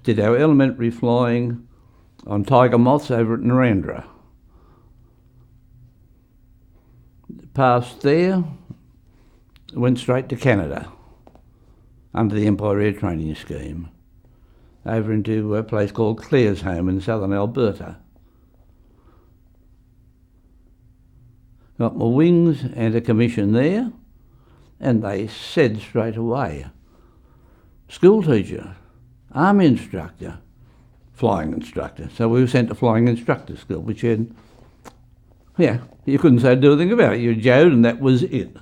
did our elementary flying on tiger moths over at Narrandera. Passed there, went straight to Canada under the Empire Air Training Scheme, over into a place called Claresholme in southern Alberta. Got my wings and a commission there, and they said straight away, school teacher, army instructor, flying instructor. So we were sent to flying instructor school, which had, you couldn't say do anything about it. You jowed and that was it.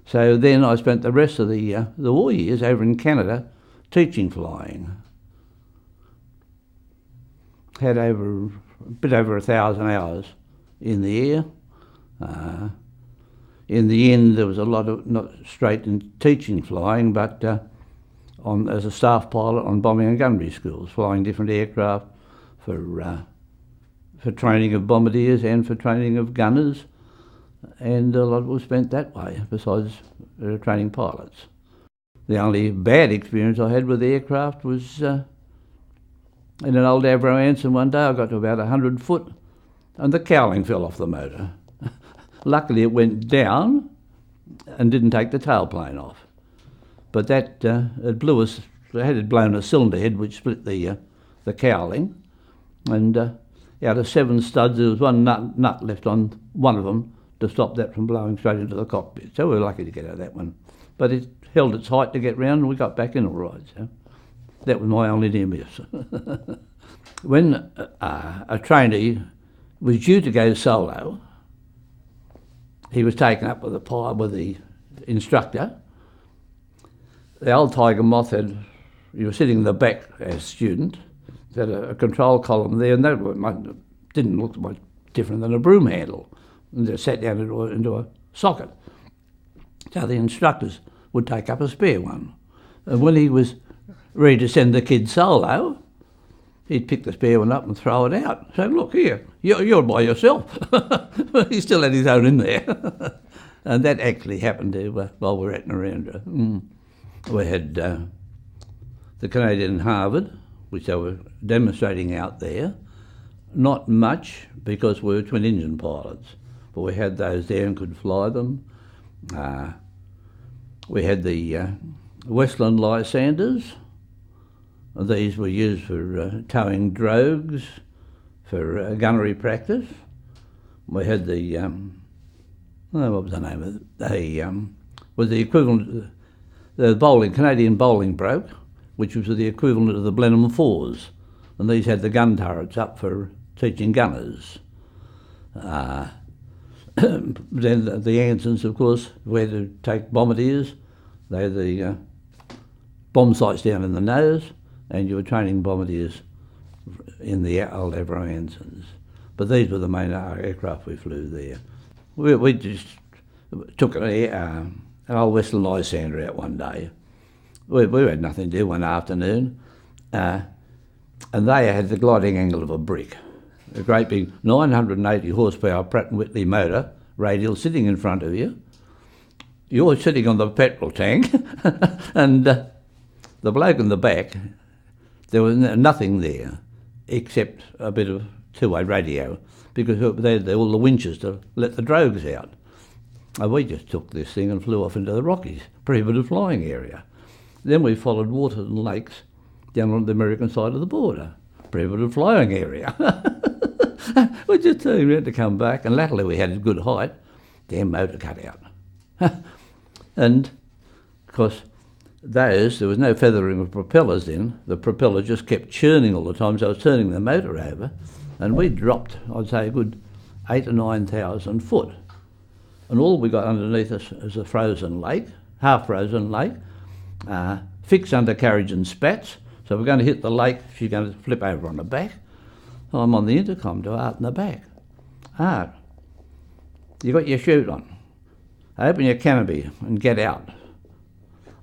So then I spent the rest of the war years over in Canada teaching flying. Had a bit over 1,000 hours in the air. In the end, there was a lot of, not straight in teaching flying, but as a staff pilot on bombing and gunnery schools, flying different aircraft for training of bombardiers and for training of gunners, and a lot was spent that way, besides training pilots. The only bad experience I had with the aircraft was in an old Avro Anson one day. I got to about 100 foot and the cowling fell off the motor. Luckily it went down and didn't take the tailplane off. But that, it blew us, it had blown a cylinder head which split the cowling, and out of 7 studs there was one nut left on one of them to stop that from blowing straight into the cockpit. So we were lucky to get out of that one. But it held its height to get round and we got back in all right. So that was my only near miss. When a trainee was due to go solo, he was taken up with the instructor. The old Tiger Moth you were sitting in the back as a student, had a control column there, and that didn't look much different than a broom handle. And they sat down into a socket. So the instructors would take up a spare one. And when he was ready to send the kid solo, he'd pick the spare one up and throw it out. So, look here, you're by yourself. He still had his own in there. And that actually happened while we were at Narrandera. We had the Canadian Harvard, which they were demonstrating out there. Not much, because we were twin-engine pilots, but we had those there and could fly them. We had the Westland Lysanders. These were used for towing drogues, for gunnery practice. We had the, what was the name of it? Was the equivalent, the Canadian Bollingbrook, which was the equivalent of the Blenheim Fours. And these had the gun turrets up for teaching gunners. Then the Ansons, of course, we had to take bombardiers. They had the bomb sights down in the nose, and you were training bombardiers in the old Avro Ansons. But these were the main aircraft we flew there. We just took an old Western Lysander out one day. We had nothing to do one afternoon, and they had the gliding angle of a brick. A great big 980 horsepower Pratt & Whitney motor, radial, sitting in front of you. You're sitting on the petrol tank, and the bloke in the back, there was nothing there except a bit of two-way radio, because they had all the winches to let the drogues out. And we just took this thing and flew off into the Rockies, prohibited flying area. Then we followed waters and lakes down on the American side of the border, prohibited flying area. We just turned around to come back, and latterly we had a good height. Damn motor cut out. And, of course, there was no feathering of propellers then. The propeller just kept churning all the time, so I was turning the motor over, and we dropped, I'd say, a good 8,000 or 9,000 foot. And all we got underneath us is a frozen lake, half-frozen lake, fixed undercarriage and spats. So we're going to hit the lake, she's going to flip over on the back. I'm on the intercom to Art in the back. Art, you got your chute on. Open your canopy and get out.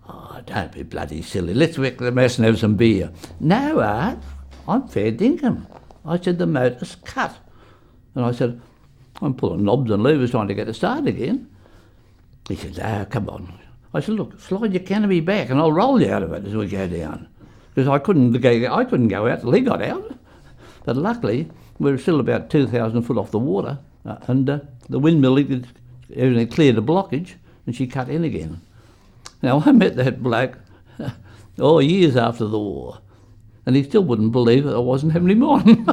Oh, don't be bloody silly. Let's wreck the mess and have some beer. No, Art, I'm fair dinkum. I said the motor's cut. And I said, I'm pulling knobs and levers trying to get it started again. He said, come on. I said, look, slide your canopy back and I'll roll you out of it as we go down. because I couldn't go out till he got out. But luckily, we were still about 2,000 foot off the water, and the windmill, everything cleared a blockage, and she cut in again. Now, I met that bloke years after the war, and he still wouldn't believe that I wasn't having him on.